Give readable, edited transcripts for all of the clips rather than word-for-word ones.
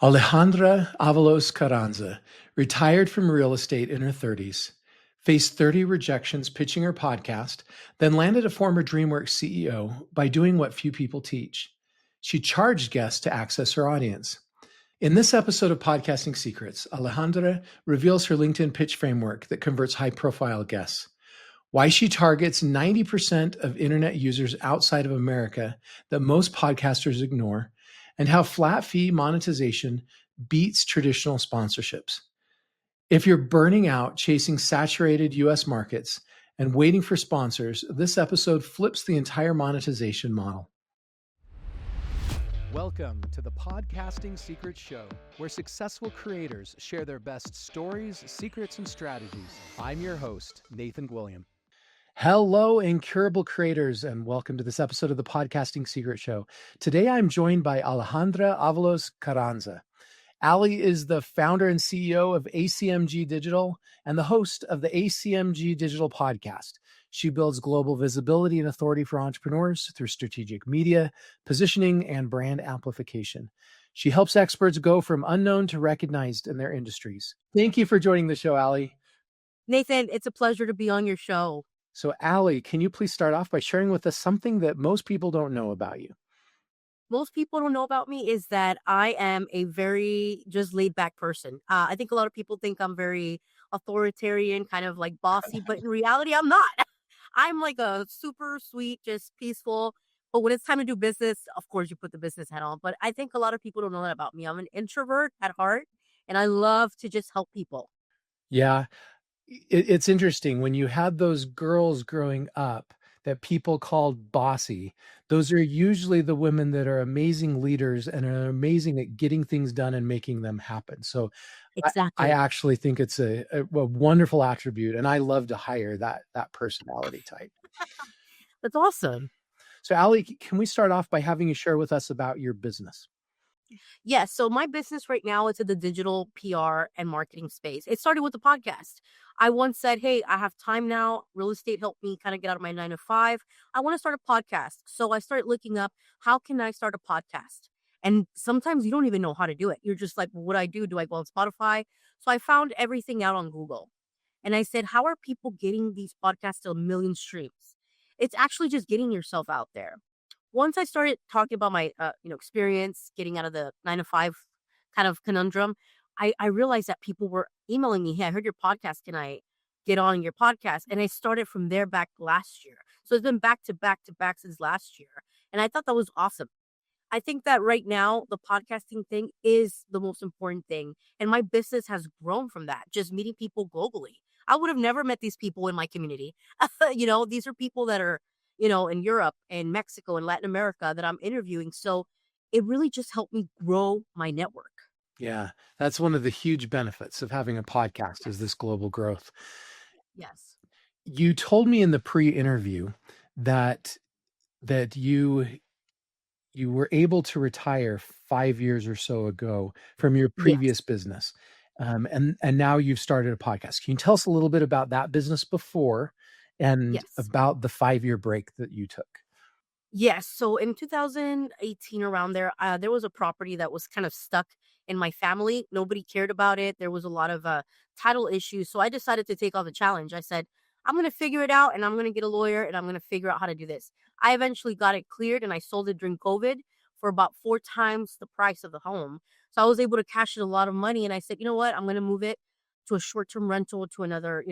Alejandra Avalos Carranza retired from real estate in her 30s, faced 30 rejections pitching her podcast, then landed a former Dreamworks CEO by doing what few people teach. She charged guests to access her audience. In this episode of Podcasting Secrets, Alejandra reveals her LinkedIn pitch framework that converts high-profile guests, why she targets 90% of internet users outside of America that most podcasters ignore, and how flat fee monetization beats traditional sponsorships. If you're burning out chasing saturated US markets and waiting for sponsors, this episode flips the entire monetization model. Welcome to the Podcasting Secrets Show, where successful creators share their best stories, secrets, and strategies. I'm your host, Nathan Gwilliam. Hello, incurable creators, and welcome to this episode of the Podcasting Secret Show. Today, I'm joined by Alejandra Avalos Carranza. Ali is the founder and CEO of ACMG Digital and the host of the ACMG Digital podcast. She builds global visibility and authority for entrepreneurs through strategic media, positioning, and brand amplification. She helps experts go from unknown to recognized in their industries. Thank you for joining the show, Ali. Nathan, it's a pleasure to be on your show. So, Ali, can you please start off by sharing with us something that most people don't know about you? Most people don't know about me is that I am a very just laid back person. I think a lot of people think I'm very authoritarian, kind of like bossy, but in reality, I'm not. I'm like a super sweet, just peaceful. But when it's time to do business, of course, you put the business hat on. But I think a lot of people don't know that about me. I'm an introvert at heart, and I love to just help people. Yeah. It's interesting when you had those girls growing up that people called bossy. Those are usually the women that are amazing leaders and are amazing at getting things done and making them happen. So Exactly. I actually think it's a wonderful attribute, and I love to hire that personality type. That's awesome. So, Ali, can we start off by having you share with us about your business? Yeah, so my business right now is in the digital PR and marketing space. It started with the podcast. I once said, hey, I have time now. Real estate helped me kind of get out of my 9 to 5. I want to start a podcast. So I started looking up, how can I start a podcast? And sometimes you don't even know how to do it. You're just like, well, what do I do? Do I go on Spotify? So I found everything out on Google. And I said, how are people getting these podcasts to 1 million streams? It's actually just getting yourself out there. Once I started talking about my experience getting out of the 9 to 5 kind of conundrum, I realized that people were emailing me, hey, I heard your podcast. Can I get on your podcast? And I started from there back last year. So it's been back to back to back since last year. And I thought that was awesome. I think that right now, the podcasting thing is the most important thing. And my business has grown from that, just meeting people globally. I would have never met these people in my community. These are people that are in Europe and Mexico and Latin America that I'm interviewing. So it really just helped me grow my network. Yeah, that's one of the huge benefits of having a podcast is this global growth. Yes. You told me in the pre-interview that you were able to retire 5 years or so ago from your previous business. And now you've started a podcast. Can you tell us a little bit about that business before and about the 5-year break that you took? Yes. So in 2018, around there was a property that was kind of stuck in my family. Nobody cared about it. There was a lot of title issues. So I decided to take on the challenge. I said, I'm going to figure it out and I'm going to get a lawyer and I'm going to figure out how to do this. I eventually got it cleared and I sold it during COVID for about 4 times the price of the home. So I was able to cash in a lot of money. And I said, you know what? I'm going to move it to a short-term rental to another,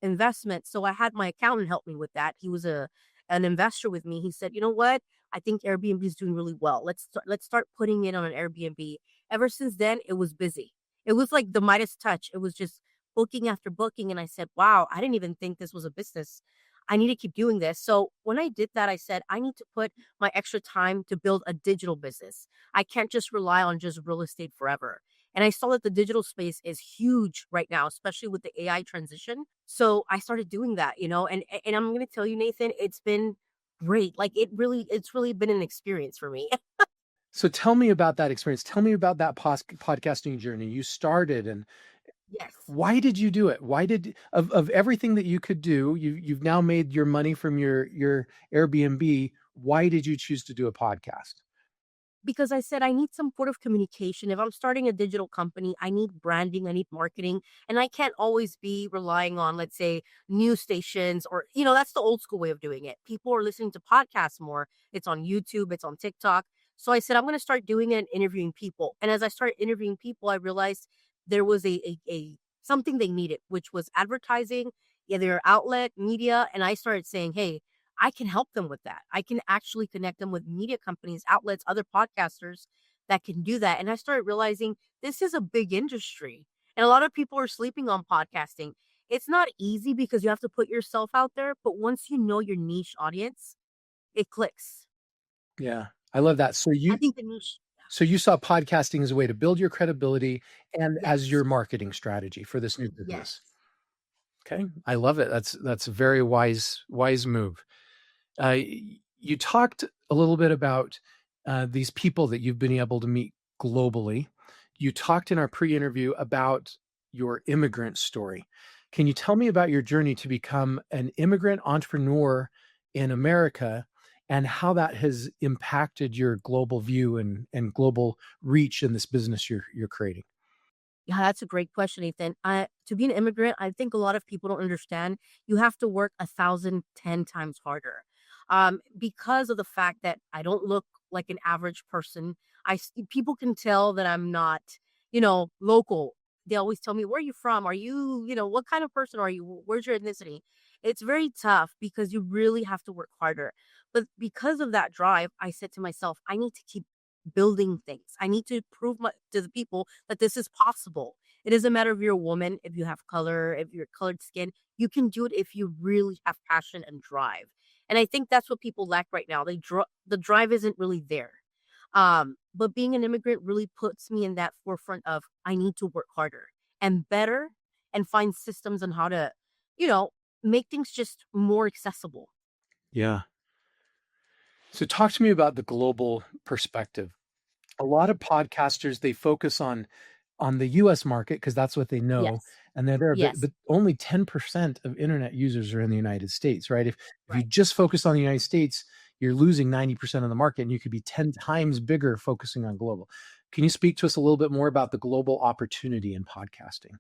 investment. So I had my accountant help me with that. He was an investor with me. He said, you know what? I think Airbnb is doing really well. Let's start putting it on an Airbnb. Ever since then, it was busy. It was like the Midas touch. It was just booking after booking. And I said, wow, I didn't even think this was a business. I need to keep doing this. So when I did that, I said, I need to put my extra time to build a digital business. I can't just rely on just real estate forever. And I saw that the digital space is huge right now, especially with the AI transition. So I started doing that, and I'm going to tell you, Nathan, it's been great. Like it's really been an experience for me. So tell me about that experience. Tell me about that podcasting journey. You started, and Yes. why did you do it? Why did of everything that you could do, you've now made your money from your Airbnb. Why did you choose to do a podcast? because I said I need some sort of communication. If I'm starting a digital company, I need branding, I need marketing, and I can't always be relying on, let's say, news stations or, that's the old school way of doing it. People are listening to podcasts more. It's on YouTube, it's on TikTok. So I said, I'm going to start doing it and interviewing people. And as I started interviewing people, I realized there was a something they needed, which was advertising, either outlet, media. And I started saying, hey, I can help them with that. I can actually connect them with media companies, outlets, other podcasters that can do that. And I started realizing this is a big industry. And a lot of people are sleeping on podcasting. It's not easy because you have to put yourself out there. But once you know your niche audience, it clicks. Yeah, I love that. So I you think the niche, so you saw podcasting as a way to build your credibility and as yes, your marketing strategy for this new business. yes, Okay, I love it. That's a very wise move. You talked a little bit about these people that you've been able to meet globally. You talked in our pre-interview about your immigrant story. Can you tell me about your journey to become an immigrant entrepreneur in America and how that has impacted your global view and global reach in this business you're creating? Yeah, that's a great question, Ethan. To be an immigrant, I think a lot of people don't understand. You have to work 1,010 times harder, because of the fact that I don't look like an average person. People can tell that I'm not, local. They always tell me, "Where are you from? Are you, what kind of person are you? Where's your ethnicity?" It's very tough because you really have to work harder. But because of that drive, I said to myself, I need to keep building things. I need to prove to the people that this is possible. It doesn't matter if you're a woman, if you have color, if you're colored skin, you can do it if you really have passion and drive. And I think that's what people lack right now. The drive isn't really there. But being an immigrant really puts me in that forefront of I need to work harder and better and find systems on how to, you know, make things just more accessible. Yeah. So talk to me about the global perspective. A lot of podcasters, they focus on the US market because that's what they know, Yes. and they're there, but Yes. but only 10% of internet users are in the United States, right? If you Right. just focus on the United States, you're losing 90% of the market, and you could be 10 times bigger focusing on global. Can you speak to us a little bit more about the global opportunity in podcasting?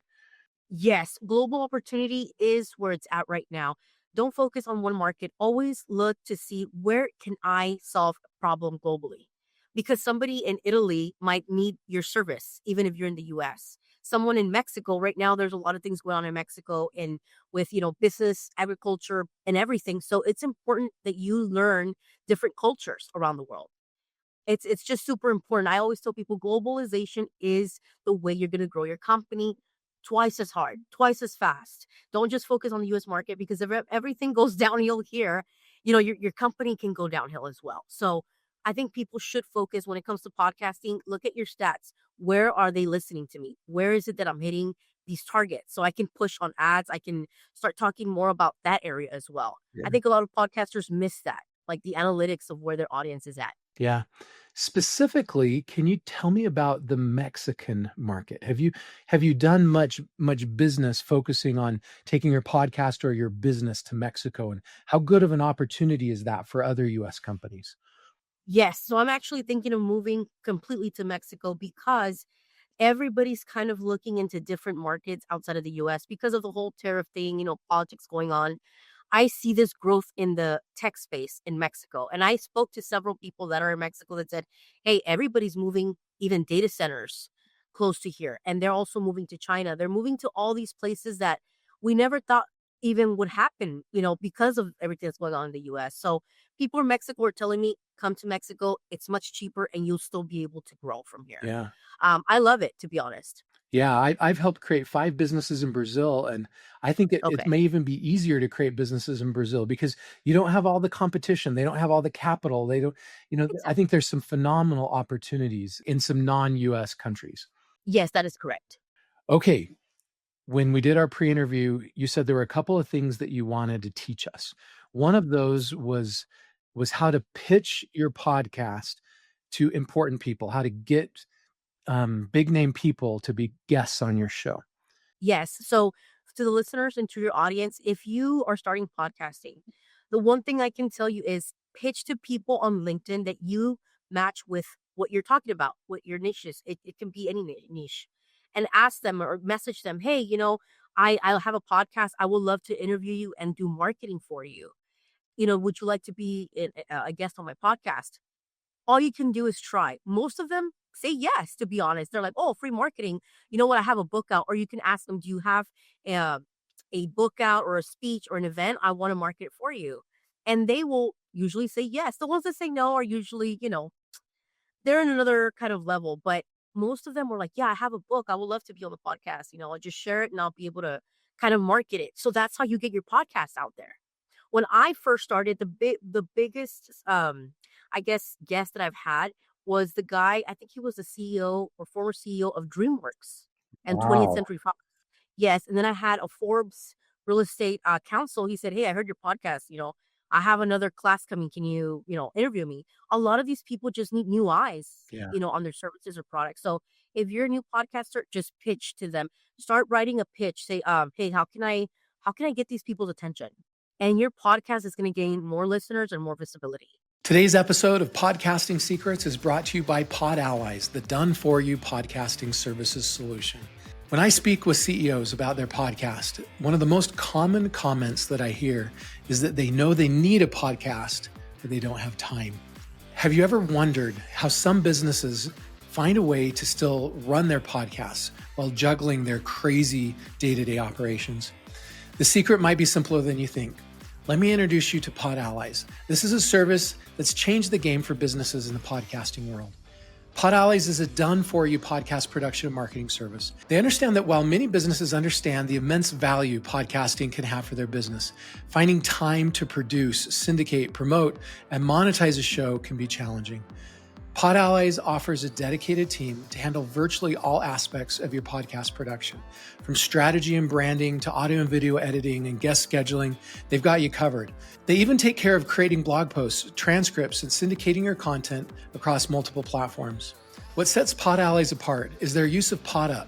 Yes, global opportunity is where it's at right now. Don't focus on one market. Always look to see where can I solve a problem globally. Because somebody in Italy might need your service, even if you're in the US. Someone in Mexico, right now, there's a lot of things going on in Mexico and with, business, agriculture, and everything. So it's important that you learn different cultures around the world. It's just super important. I always tell people globalization is the way you're gonna grow your company twice as hard, twice as fast. Don't just focus on the US market because if everything goes downhill here, your company can go downhill as well. So I think people should focus when it comes to podcasting, look at your stats. Where are they listening to me? Where is it that I'm hitting these targets? So I can push on ads. I can start talking more about that area as well. I think a lot of podcasters miss that, like the analytics of where their audience is at. Yeah. Specifically, can you tell me about the Mexican market? Have you done much business focusing on taking your podcast or your business to Mexico, and how good of an opportunity is that for other US companies? Yes, so I'm actually thinking of moving completely to Mexico because everybody's kind of looking into different markets outside of the US because of the whole tariff thing, politics going on. I see this growth in the tech space in Mexico. And I spoke to several people that are in Mexico that said, hey, everybody's moving, even data centers close to here. And they're also moving to China. They're moving to all these places that we never thought even would happen, because of everything that's going on in the US. So people in Mexico are telling me, come to Mexico. It's much cheaper and you'll still be able to grow from here. Yeah. I love it, to be honest. Yeah, I've helped create 5 businesses in Brazil, and I think it Okay. may even be easier to create businesses in Brazil because you don't have all the competition, they don't have all the capital, they don't I think Exactly. there's some phenomenal opportunities in some non-US countries. Yes, that is correct. Okay, when we did our pre-interview, you said there were a couple of things that you wanted to teach us. One of those was how to pitch your podcast to important people, how to get, big name people to be guests on your show. Yes. So to the listeners and to your audience, if you are starting podcasting, the one thing I can tell you is pitch to people on LinkedIn that you match with what you're talking about, what your niche is. It can be any niche, and ask them or message them, hey, I'll have a podcast. I would love to interview you and do marketing for you. Would you like to be a guest on my podcast? All you can do is try. Most of them say yes, to be honest. They're like, oh, free marketing. You know what? I have a book out. Or you can ask them, do you have a, a book out or a speech or an event? I want to market it for you. And they will usually say yes. The ones that say no are usually, they're in another kind of level. But most of them were like, yeah, I have a book. I would love to be on the podcast. I'll just share it and I'll be able to kind of market it. So that's how you get your podcast out there. When I first started, the biggest I guess guest that I've had was the guy, I think he was the CEO or former CEO of Dreamworks and 20th Wow. Century Fox. Yes, and then I had a Forbes real estate counsel. He said, "Hey, I heard your podcast, I have another class coming. Can you, interview me?" A lot of these people just need new eyes, Yeah. on their services or products. So if you're a new podcaster, just pitch to them. Start writing a pitch. Say, hey, how can I get these people's attention? And your podcast is going to gain more listeners and more visibility. Today's episode of Podcasting Secrets is brought to you by Pod Allies, the done-for-you podcasting services solution. When I speak with CEOs about their podcast, one of the most common comments that I hear is that they know they need a podcast, but they don't have time. Have you ever wondered how some businesses find a way to still run their podcasts while juggling their crazy day-to-day operations? The secret might be simpler than you think. Let me introduce you to Pod Allies. This is a service that's changed the game for businesses in the podcasting world. Pod Allies is a done-for-you podcast production and marketing service. They understand that while many businesses understand the immense value podcasting can have for their business, finding time to produce, syndicate, promote, and monetize a show can be challenging. Pod Allies offers a dedicated team to handle virtually all aspects of your podcast production. From strategy and branding to audio and video editing and guest scheduling, they've got you covered. They even take care of creating blog posts, transcripts, and syndicating your content across multiple platforms. What sets Pod Allies apart is their use of PodUp,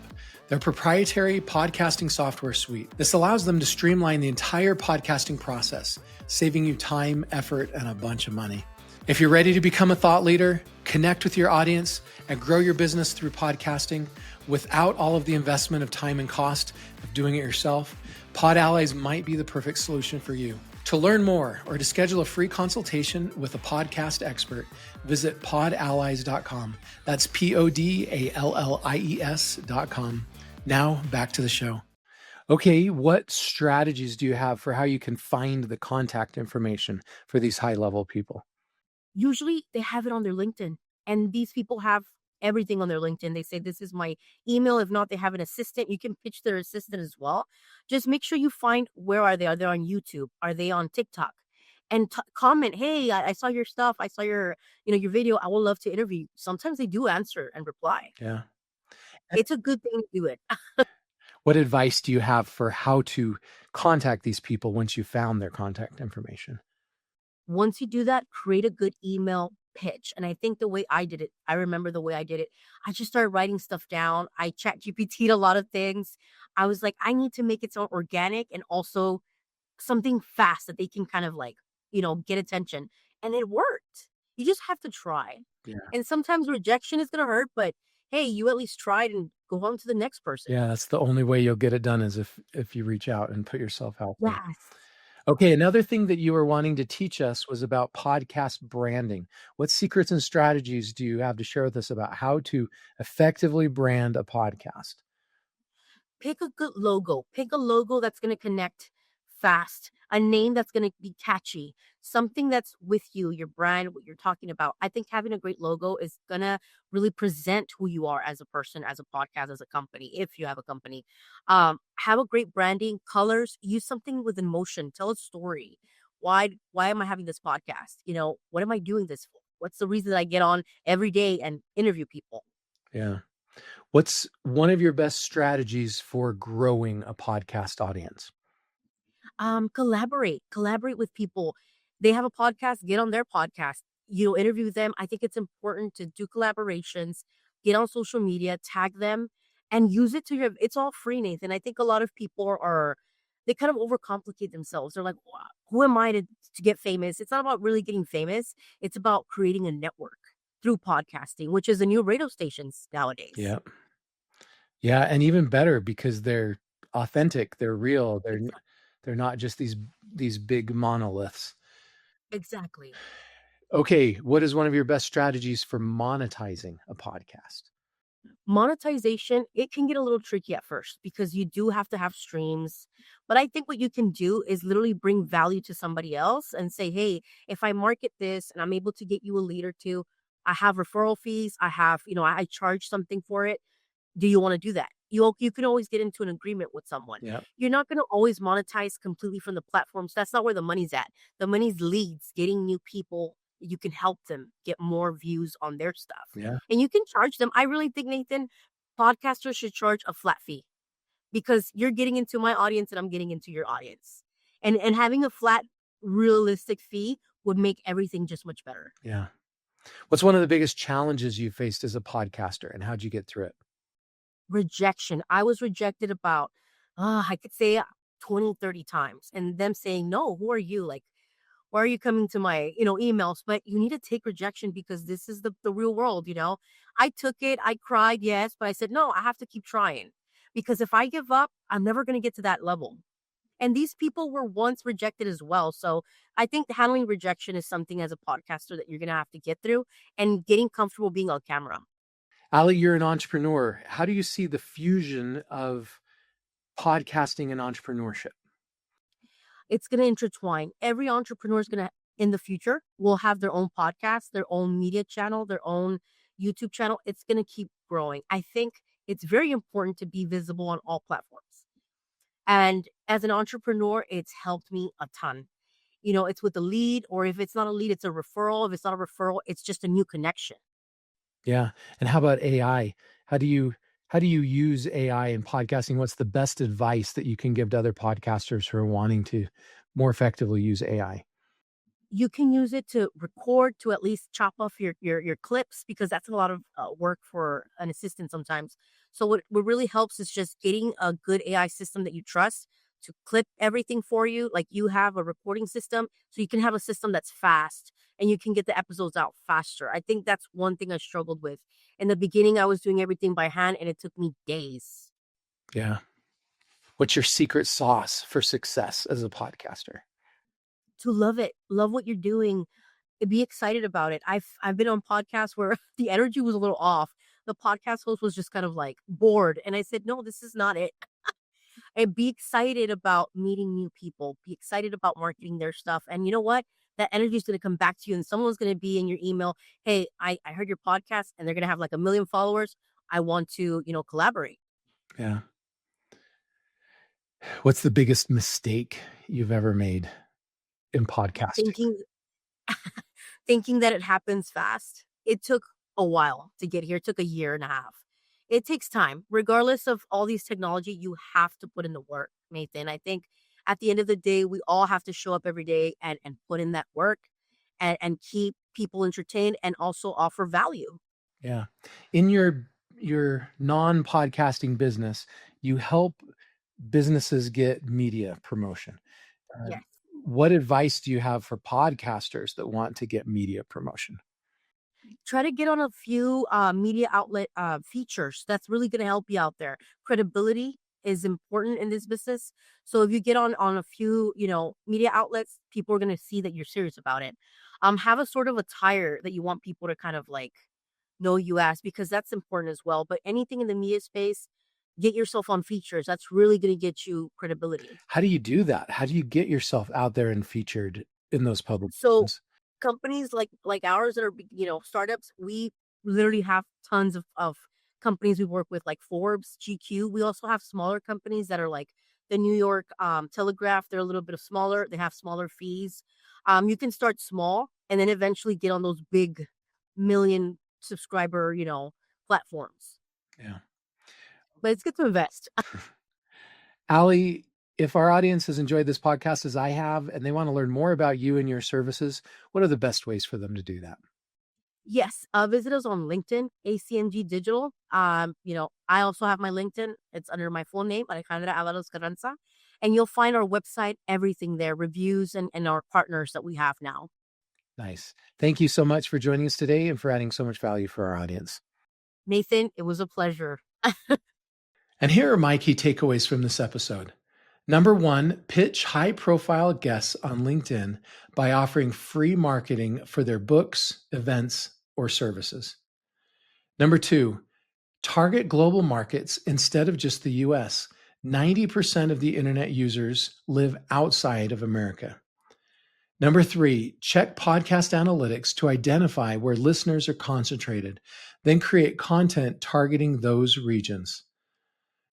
their proprietary podcasting software suite. This allows them to streamline the entire podcasting process, saving you time, effort, and a bunch of money. If you're ready to become a thought leader, connect with your audience, and grow your business through podcasting without all of the investment of time and cost of doing it yourself, Pod Allies might be the perfect solution for you. To learn more or to schedule a free consultation with a podcast expert, visit podallies.com. That's podallies.com. Now back to the show. Okay, what strategies do you have for how you can find the contact information for these high-level people? Usually they have it on their LinkedIn, and these people have everything on their LinkedIn. They say, this is my email. If not, they have an assistant. You can pitch their assistant as well. Just make sure you find, where are they? Are they on YouTube? Are they on TikTok? And comment, hey, I saw your stuff. I saw your video. I would love to interview you. Sometimes they do answer and reply. Yeah. It's a good thing to do it. What advice do you have for how to contact these people once you found their contact information? Once you do that, create a good email pitch. And I think the way I did it, I remember the way I did it. I just started writing stuff down. I chat GPT'd a lot of things. I was like, I need to make it so organic and also something fast that they can kind of get attention. And it worked. You just have to try. Yeah. And sometimes rejection is going to hurt, but hey, you at least tried and go on to the next person. Yeah, that's the only way you'll get it done is if you reach out and put yourself out there. Yes. Okay, another thing that you were wanting to teach us was about podcast branding. What secrets and strategies do you have to share with us about how to effectively brand a podcast? Pick a good logo. Pick a logo that's going to connect fast, a name that's going to be catchy, something that's with you, your brand, what you're talking about. I think having a great logo is going to really present who you are as a person, as a podcast, as a company, if you have a company. Have a great branding, colors, use something with emotion, tell a story. Why am I having this podcast? What am I doing this for? What's the reason that I get on every day and interview people? Yeah. What's one of your best strategies for growing a podcast audience? Collaborate with people. They have a podcast, get on their podcast, interview them. I think it's important to do collaborations, get on social media, tag them, and use it it's all free, Nathan. I think a lot of people they kind of overcomplicate themselves. They're like, wow, who am I to get famous? It's not about really getting famous. It's about creating a network. through podcasting, which is the new radio stations nowadays. Yeah. Yeah, and even better because they're authentic, they're real, they're not just these big monoliths. Exactly. Okay, what is one of your best strategies for monetizing a podcast? Monetization, it can get a little tricky at first because you do have to have streams. But I think what you can do is literally bring value to somebody else and say, hey, if I market this and I'm able to get you a lead or two, I have referral fees. I have, I charge something for it. Do you want to do that? You can always get into an agreement with someone. Yeah. You're not going to always monetize completely from the platforms. That's not where the money's at. The money's leads, getting new people. You can help them get more views on their stuff. Yeah. And you can charge them. I really think, Nathan, podcasters should charge a flat fee because you're getting into my audience and I'm getting into your audience. And having a flat, realistic fee would make everything just much better. Yeah. What's one of the biggest challenges you faced as a podcaster, and how'd you get through it? Rejection. I was rejected about, I could say 20, 30 times. And them saying, no, who are you? Like, why are you coming to my, emails? But you need to take rejection because this is the real world, I took it. I cried, yes. But I said, no, I have to keep trying. Because if I give up, I'm never going to get to that level. And these people were once rejected as well. So I think handling rejection is something as a podcaster that you're going to have to get through and getting comfortable being on camera. Ali, you're an entrepreneur. How do you see the fusion of podcasting and entrepreneurship? It's going to intertwine. Every entrepreneur is going to, in the future, will have their own podcast, their own media channel, their own YouTube channel. It's going to keep growing. I think it's very important to be visible on all platforms. And as an entrepreneur, it's helped me a ton. It's with a lead, or if it's not a lead, it's a referral. If it's not a referral, it's just a new connection. Yeah. And how about AI? How do you use AI in podcasting? What's the best advice that you can give to other podcasters who are wanting to more effectively use AI? You can use it to record, to at least chop off your clips, because that's a lot of work for an assistant sometimes. So what really helps is just getting a good AI system that you trust to clip everything for you. Like you have a recording system, so you can have a system that's fast and you can get the episodes out faster. I think that's one thing I struggled with. In the beginning, I was doing everything by hand and it took me days. Yeah. What's your secret sauce for success as a podcaster? To love it, love what you're doing, be excited about it. I've been on podcasts where the energy was a little off. The podcast host was just kind of like bored, and I said, "No, this is not it." And be excited about meeting new people. Be excited about marketing their stuff, and you know what? That energy is going to come back to you, and someone's going to be in your email. Hey, I heard your podcast, and they're going to have like 1 million followers. I want to, collaborate. Yeah. What's the biggest mistake you've ever made in podcasting? Thinking that it happens fast. It took a while to get here. It took 1.5 years. It takes time. Regardless of all these technology, you have to put in the work, Nathan. I think at the end of the day, we all have to show up every day and put in that work and keep people entertained and also offer value. Yeah. In your non-podcasting business, you help businesses get media promotion. Yes. What advice do you have for podcasters that want to get media promotion? Try to get on a few media outlet features. That's really going to help you out there. Credibility is important in this business. So if you get on a few, media outlets, people are going to see that you're serious about it. Have a sort of attire that you want people to kind of like know you as, because that's important as well. But anything in the media space, get yourself on features. That's really going to get you credibility. How do you do that? How do you get yourself out there and featured in those So publications? companies like ours that are, startups, we literally have tons of companies we work with, like Forbes, GQ. We also have smaller companies that are like the New York Telegraph. They're a little bit of smaller. They have smaller fees. You can start small and then eventually get on those big million subscriber, platforms. Yeah. But it's good to invest. Ali, if our audience has enjoyed this podcast as I have, and they want to learn more about you and your services, what are the best ways for them to do that? Yes, visit us on LinkedIn, ACMG Digital. I also have my LinkedIn. It's under my full name, Alejandra Avalos Carranza. And you'll find our website, everything there, reviews and our partners that we have now. Nice. Thank you so much for joining us today and for adding so much value for our audience. Nathan, it was a pleasure. And here are my key takeaways from this episode. Number one, pitch high profile guests on LinkedIn by offering free marketing for their books, events, or services. Number two, target global markets instead of just the US. 90% of the internet users live outside of America. Number three, check podcast analytics to identify where listeners are concentrated, then create content targeting those regions.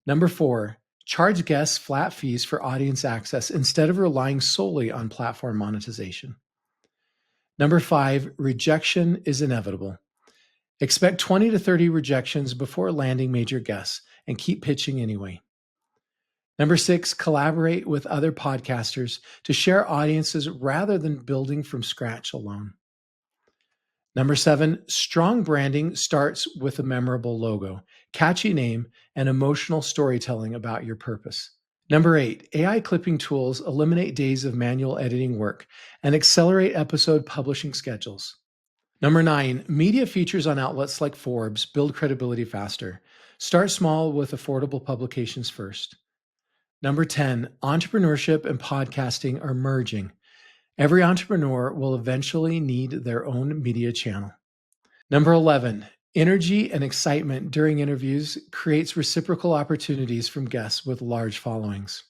Number four, charge guests flat fees for audience access instead of relying solely on platform monetization. Number five, rejection is inevitable. Expect 20 to 30 rejections before landing major guests and keep pitching anyway. Number six, collaborate with other podcasters to share audiences rather than building from scratch alone. Number seven, strong branding starts with a memorable logo, catchy name, and emotional storytelling about your purpose. Number eight, AI clipping tools eliminate days of manual editing work and accelerate episode publishing schedules. Number nine, media features on outlets like Forbes build credibility faster. Start small with affordable publications first. Number 10, entrepreneurship and podcasting are merging. Every entrepreneur will eventually need their own media channel. Number 11, energy and excitement during interviews creates reciprocal opportunities from guests with large followings.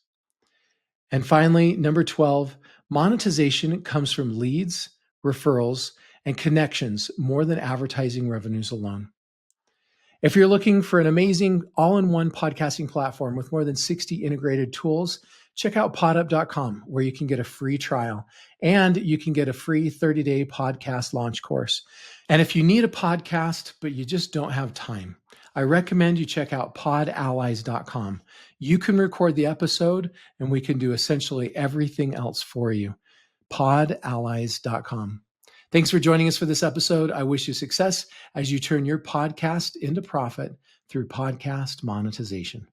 And finally, number 12, monetization comes from leads, referrals, and connections more than advertising revenues alone. If you're looking for an amazing all-in-one podcasting platform with more than 60 integrated tools, check out podup.com, where you can get a free trial and you can get a free 30-day podcast launch course. And if you need a podcast, but you just don't have time, I recommend you check out podallies.com. You can record the episode and we can do essentially everything else for you. podallies.com. Thanks for joining us for this episode. I wish you success as you turn your podcast into profit through podcast monetization.